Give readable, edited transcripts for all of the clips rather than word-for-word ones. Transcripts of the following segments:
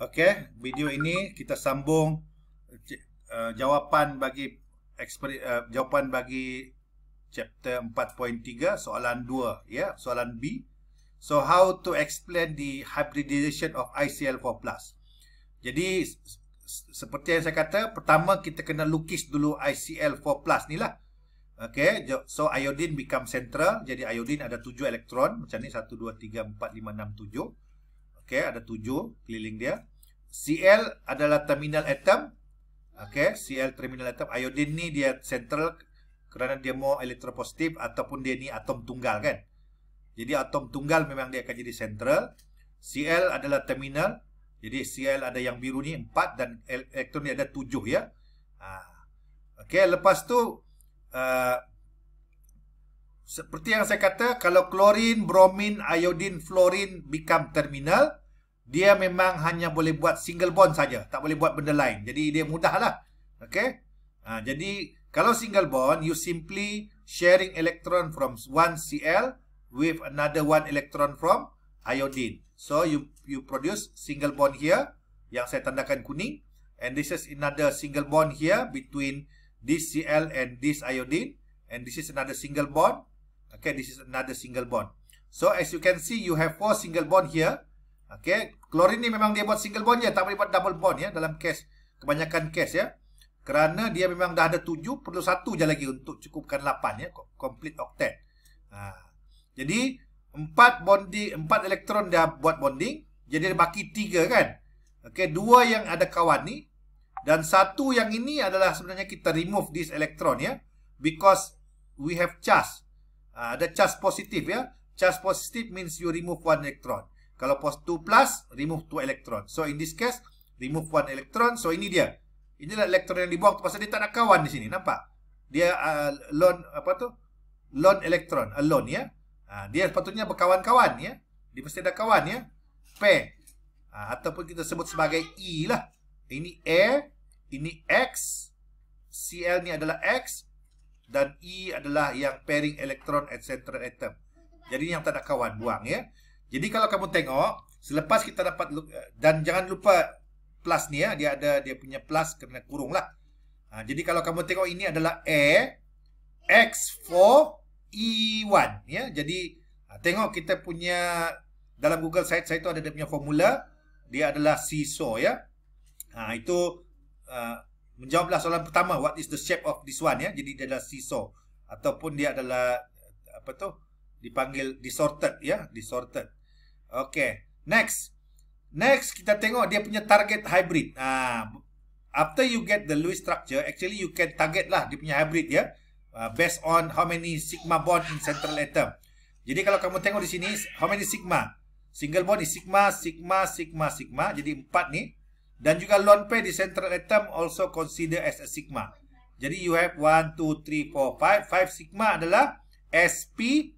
Okey, video ini kita sambung jawapan bagi chapter 4.3 soalan 2 ya, soalan B. So how to explain the hybridization of ICl4+. Jadi seperti yang saya kata, pertama kita kena lukis dulu ICl4+ ni lah. Okey, so iodine become central. Jadi iodine ada 7 elektron macam ni, 1 2 3 4 5 6 7. Okey, ada 7 keliling dia. Cl adalah terminal atom. Okey, Cl terminal atom. Iodine ni dia central kerana dia more elektropositif ataupun dia ni atom tunggal kan. Jadi atom tunggal memang dia akan jadi central. Cl adalah terminal. Jadi Cl ada yang biru ni 4 dan elektron ni ada 7 ya. Okey, lepas tu seperti yang saya kata, kalau klorin, bromin, iodine, fluorin become terminal, dia memang hanya boleh buat single bond saja, tak boleh buat benda lain. Jadi dia mudah lah. Okey. Jadi kalau single bond, you simply sharing electron from one Cl with another one electron from iodine. So you produce single bond here, yang saya tandakan kuning, and this is another single bond here between this Cl and this iodine, and this is another single bond. Okay, this is another single bond. So as you can see, you have 4 single bond here. Okay, klorin ni memang dia buat single bond je, tak boleh buat double bond ya, dalam case, kebanyakan case ya. Kerana dia memang dah ada 7, perlu 1 je lagi untuk cukupkan 8 ya, complete octet. Jadi 4 elektron dah buat bonding, jadi baki 3 kan. Okay, 2 yang ada kawan ni, dan 1 yang ini adalah sebenarnya kita remove this electron ya, because we have charge. Ada charge positif ya. Charge positif means you remove 1 electron. Kalau 2 plus, remove 2 electron. So in this case, remove 1 electron. So ini dia. Inilah elektron yang dibuang pasal dia tak ada kawan di sini. Nampak? Dia lone lone electron, alone ya. Dia sepatutnya berkawan-kawan ya. Dia mesti ada kawan ya. Pair. Ataupun kita sebut sebagai E lah. Ini A, ini X, Cl ni adalah X, dan E adalah yang pairing elektron at central atom. Jadi yang tak ada kawan, buang ya. Jadi kalau kamu tengok, selepas kita dapat, dan jangan lupa plus ni ya, dia ada dia punya plus kena kurung lah. Jadi kalau kamu tengok ini adalah A, X4, E1 ya. Jadi tengok kita punya dalam Google Site saya tu ada dia punya formula, dia adalah seesaw ya. Itu menjawablah soalan pertama, what is the shape of this one ya. Jadi dia adalah seesaw ataupun dia adalah dipanggil disorted ya, disorted. Okay, next kita tengok dia punya target hybrid. After you get the Lewis structure, actually you can target lah dia punya hybrid ya, based on how many sigma bond in central atom. Jadi kalau kamu tengok di sini, how many sigma? Single bond is sigma, sigma, sigma, sigma. Jadi 4 ni. Dan juga lone pair di central atom also consider as a sigma. Jadi you have 1, 2, 3, 4, 5. 5 sigma adalah sp.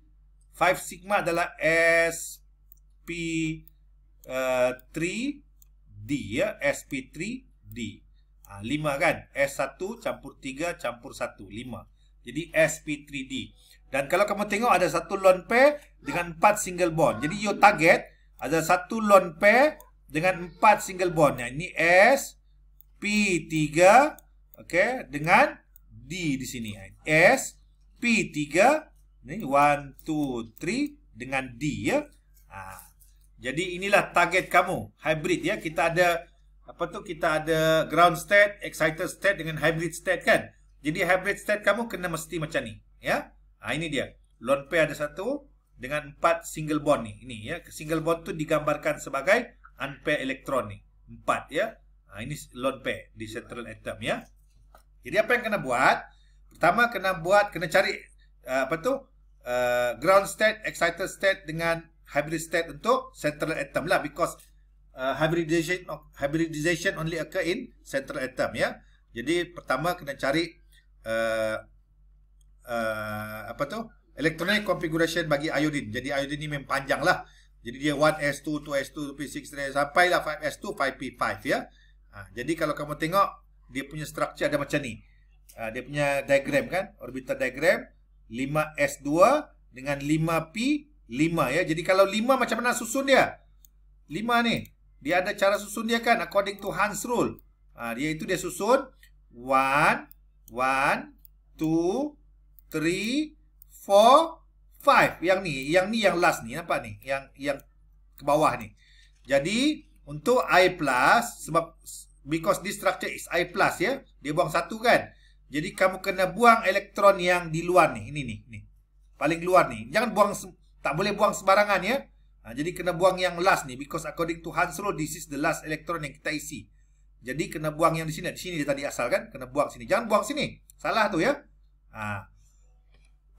5 sigma adalah sp3d ya. sp3d. 5 kan. S1 campur 3 campur 1. 5. Jadi sp3d. Dan kalau kamu tengok ada satu lone pair dengan 4 single bond. Jadi you target ada satu lone pair dengan 4 single bond. Ini sp3, okay, dengan d di sini. sp3 ini 1 2 3 dengan d ya. Jadi inilah target kamu, hybrid ya. Kita ada kita ada ground state, excited state dengan hybrid state kan. Jadi hybrid state kamu kena mesti macam ni ya. Ini dia. Lone pair ada satu dengan 4 single bond ni. Ini ya. Single bond tu digambarkan sebagai unpaired elektron ni. 4 ya. Ini lone pair di central atom ya. Jadi apa yang kena buat? Pertama kena cari ground state, excited state dengan hybrid state untuk central atom lah, because hybridization only occur in central atom ya. Jadi pertama kena cari electronic configuration bagi iodine. Jadi iodine ni memang panjang lah. Jadi dia 1s2, 2s2, 2p6 sampailah 5s2, 5p5 ya. Jadi kalau kamu tengok dia punya structure ada macam ni. Dia punya diagram kan, orbital diagram 5s2 dengan 5p5 ya. Jadi kalau 5 macam mana susun dia? 5 ni. dia ada cara susun dia kan, according to Hans rule. Dia susun 1, 1, 2, 3, 4, 5. Yang ni yang last ni, nampak ni? Yang ke bawah ni. Jadi untuk I+, sebab because this structure is I+, ya, dia buang satu kan. Jadi kamu kena buang elektron yang di luar ni. Ini ni. Paling luar ni. Jangan buang, tak boleh buang sembarangan ya. Jadi kena buang yang last ni, because according to Hans rule this is the last electron yang kita isi. Jadi kena buang yang di sini. Di sini dia tadi asal kan, kena buang sini. Jangan buang sini. Salah tu ya.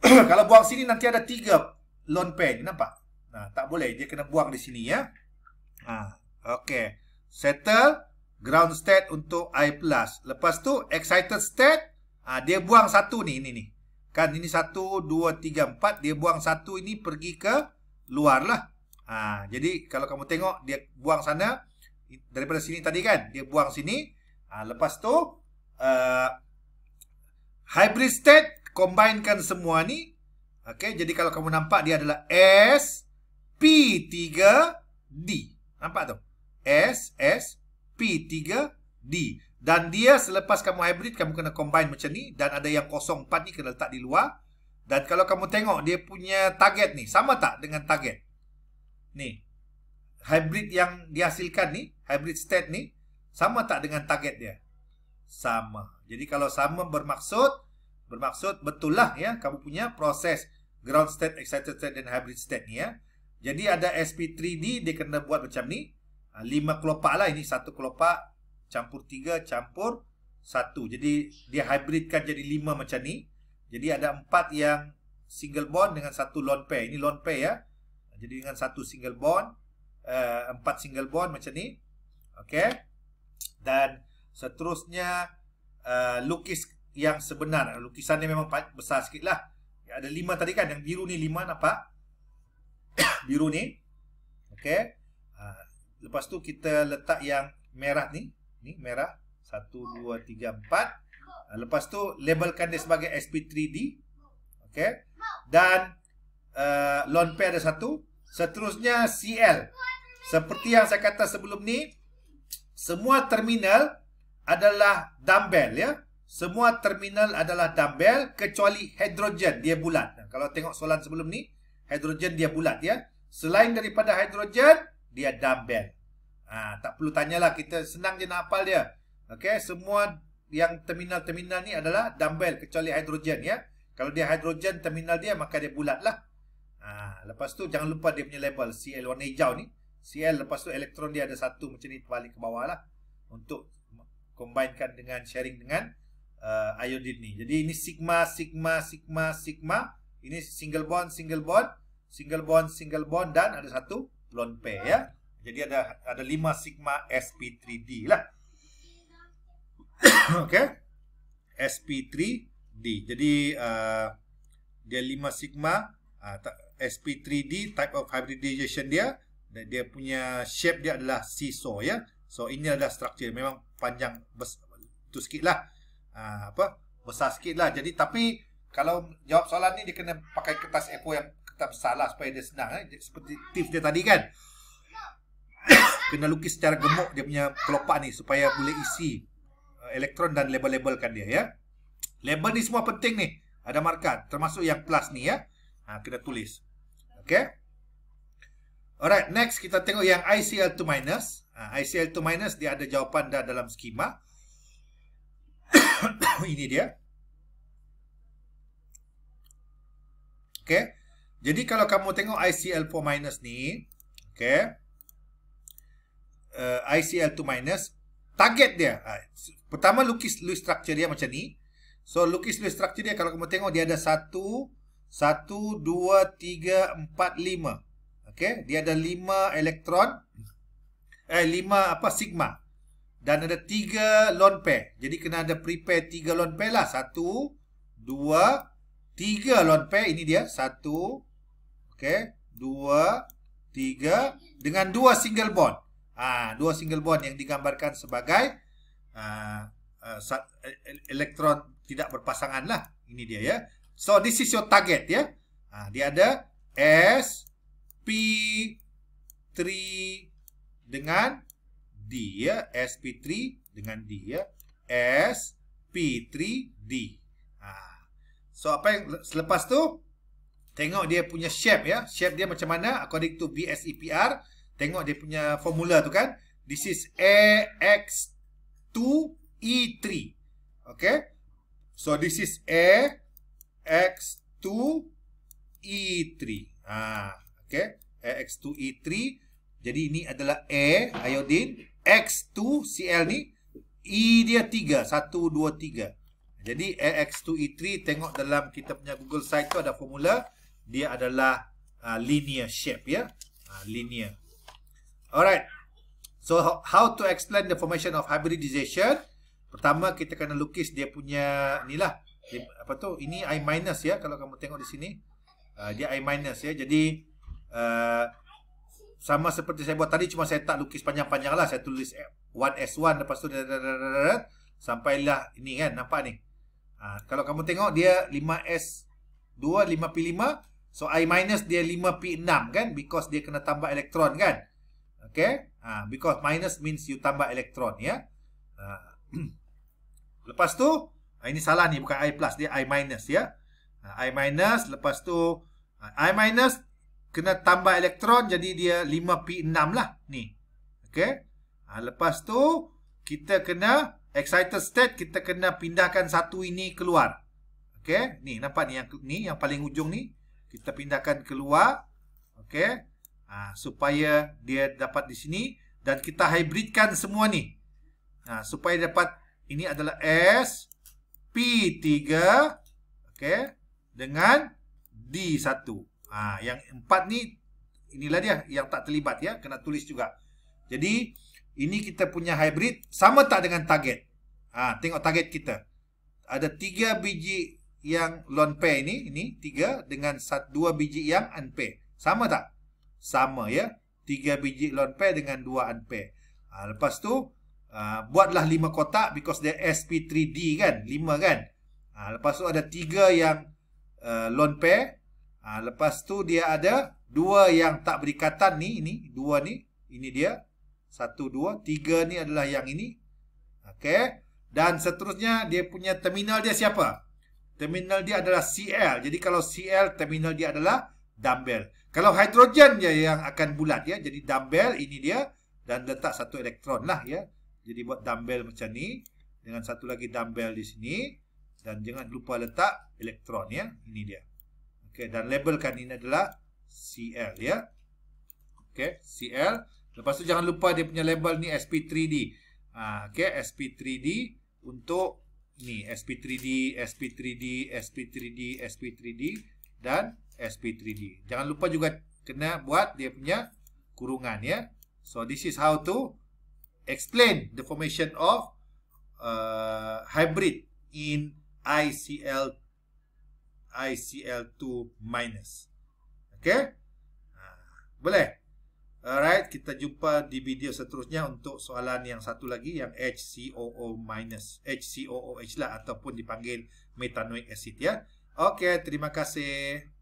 Kalau buang sini nanti ada 3 lone pair, nampak? Tak boleh, dia kena buang di sini ya. Okey. Settle ground state untuk I+. Lepas tu excited state, dia buang satu ni, ini. Kan ini 1, 2, 3, 4, dia buang satu ini pergi ke luar lah. Jadi kalau kamu tengok dia buang sana daripada sini tadi kan, dia buang sini. Lepas tu hybrid state, combinekan semua ni. Okey, jadi kalau kamu nampak dia adalah sp3d. Nampak tu? sp3d. Dan dia selepas kamu hybrid, kamu kena combine macam ni. Dan ada yang 04 ni kena letak di luar. Dan kalau kamu tengok dia punya target ni, sama tak dengan target? Ni. Hybrid yang dihasilkan ni, hybrid state ni, sama tak dengan target dia? Sama. Jadi kalau sama bermaksud betul lah ya, kamu punya proses ground state, excited state dan hybrid state ni ya. Jadi ada sp3d, dia kena buat macam ni. 5 kelopak lah, ini 1 kelopak campur 3 campur 1. Jadi dia hybridkan jadi 5 macam ni. Jadi ada 4 yang single bond dengan 1 lone pair. Ini lone pair ya. Jadi dengan 1 single bond, 4 single bond macam ni. Okey. Dan seterusnya lukis yang sebenar. Lukisannya memang besar sikit lah. Ada 5 tadi kan, yang biru ni 5, nampak? Biru ni. Okey. Lepas tu kita letak yang merah ni. Ni merah. 1, 2, 3, 4. Lepas tu labelkan dia sebagai sp3d. Okey. Dan lone pair ada 1. Seterusnya Cl. Seperti yang saya kata sebelum ni, semua terminal adalah dumbbell ya. Semua terminal adalah dumbbell kecuali hidrogen, dia bulat. Kalau tengok soalan sebelum ni, hidrogen dia bulat ya. Selain daripada hidrogen, dia dumbbell. Tak perlu tanyalah, kita senang je nak hafal dia. Okey, semua yang terminal-terminal ni adalah dumbbell kecuali hidrogen ya. Kalau dia hidrogen terminal dia, maka dia bulat lah. Lepas tu jangan lupa dia punya label Cl warna hijau ni. Cl, lepas tu elektron dia ada 1 macam ni balik ke bawah lah, untuk combinekan dengan sharing dengan iodine ni. Jadi ini sigma, sigma, sigma, sigma. Ini single bond, single bond, single bond, single bond, dan ada 1 lone pair ya. Jadi ada 5 sigma sp3d lah. Okey. sp3d. Jadi dia 5 sigma sp3d, type of hybridization dia. Dia punya shape dia adalah seesaw ya. So ini adalah structure, memang panjang tu sikit lah. Besar sikit lah. Jadi tapi kalau jawab soalan ni, dia kena pakai kertas A4 yang kertas besar lah, supaya dia senang seperti tips dia tadi kan. Kena lukis secara gemuk dia punya kelopak ni, supaya boleh isi elektron dan label-labelkan dia ya. Label ni semua penting ni, ada markah, termasuk yang plus ni ya. Kena tulis. Okay. Alright, next kita tengok yang ICl2 minus. ICl2 minus dia ada jawapan dah dalam skema. Ini dia. Okay. Jadi kalau kamu tengok ICl4 minus ni, okay, ICl2 minus, target dia, pertama lukis structure dia macam ni. So lukis structure dia, kalau kamu tengok dia ada 1, 2, 3, 4, 5. Okay, dia ada 5 elektron, 5 sigma, dan ada 3 lone pair. Jadi kena ada prepare 3 lone pair lah. 1, 2, 3 lone pair. Ini dia 1, okay, 2, 3 dengan 2 single bond. 2 single bond yang digambarkan sebagai elektron tidak berpasangan lah. Ini dia ya. So this is your target ya. Dia ada sp3 dengan D ya, sp3 dengan D ya, sp3d. So apa yang selepas tu, tengok dia punya shape ya, shape dia macam mana according to BSEPR. Tengok dia punya formula tu kan, this is AX2E3. Okay, so this is AX2E3. Okay, AX2E3. Jadi ini adalah A, iodine. X2, Cl ni, E dia 3. 1, 2, 3. Jadi AX2E3, tengok dalam kita punya Google site tu ada formula. Dia adalah linear shape ya. Linear. Alright. So how to explain the formation of hybridization? Pertama kita kena lukis dia punya inilah. Apa tu? Ini I- ya kalau kamu tengok di sini. Dia I- ya. Jadi sama seperti saya buat tadi, cuma saya tak lukis panjang-panjang lah. Saya tulis 1S1, lepas tu sampailah ini kan, nampak ni. Kalau kamu tengok dia 5S2, 5P5. So I- dia 5P6 kan, because dia kena tambah elektron kan. Okay, because minus means you tambah elektron ya. Lepas tu ini salah ni, bukan I plus, dia I minus ya. I minus, lepas tu I minus kena tambah elektron, jadi dia 5P6 lah ni. Okay, lepas tu kita kena excited state, kita kena pindahkan satu ini keluar. Okay, ni nampak ni yang paling ujung ni kita pindahkan keluar. Okay, supaya dia dapat di sini, dan kita hybridkan semua ni supaya dapat ini adalah sp3 okay, dengan D1. Yang 4 ni inilah dia yang tak terlibat ya, kena tulis juga. Jadi ini kita punya hybrid, sama tak dengan target? Tengok target kita. Ada 3 biji yang lone pair ini 3 dengan 2 biji yang unpair. Sama tak? Sama ya. 3 biji lone pair dengan 2 unpair. Lepas tu buatlah 5 kotak, because dia sp3d kan, 5 kan. Lepas tu ada 3 yang lone pair. Lepas tu dia ada 2 yang tak berikatan ni, ini 2 ni, ini dia 1, 2, 3 ni adalah yang ini. Okay, dan seterusnya dia punya terminal dia siapa? Terminal dia adalah Cl. Jadi kalau Cl, terminal dia adalah dumbbell. Kalau hidrogen je yang akan bulat ya, jadi dumbbell ini dia, dan letak satu elektron lah ya. Jadi buat dumbbell macam ni, dengan satu lagi dumbbell di sini, dan jangan lupa letak elektron ya. Ini dia. Okay, dan labelkan ini adalah Cl ya. Okay, Cl. Lepas tu jangan lupa dia punya label ni sp3d. Okay, sp3d untuk ni sp3d, sp3d, sp3d, sp3d dan sp3d. Jangan lupa juga kena buat dia punya kurungan ya. So this is how to explain the formation of hybrid in ICl2 minus. Okay, boleh. Alright, kita jumpa di video seterusnya untuk soalan yang satu lagi, yang HCOO minus, HCOOH lah, ataupun dipanggil methanoic acid ya. Okay, terima kasih.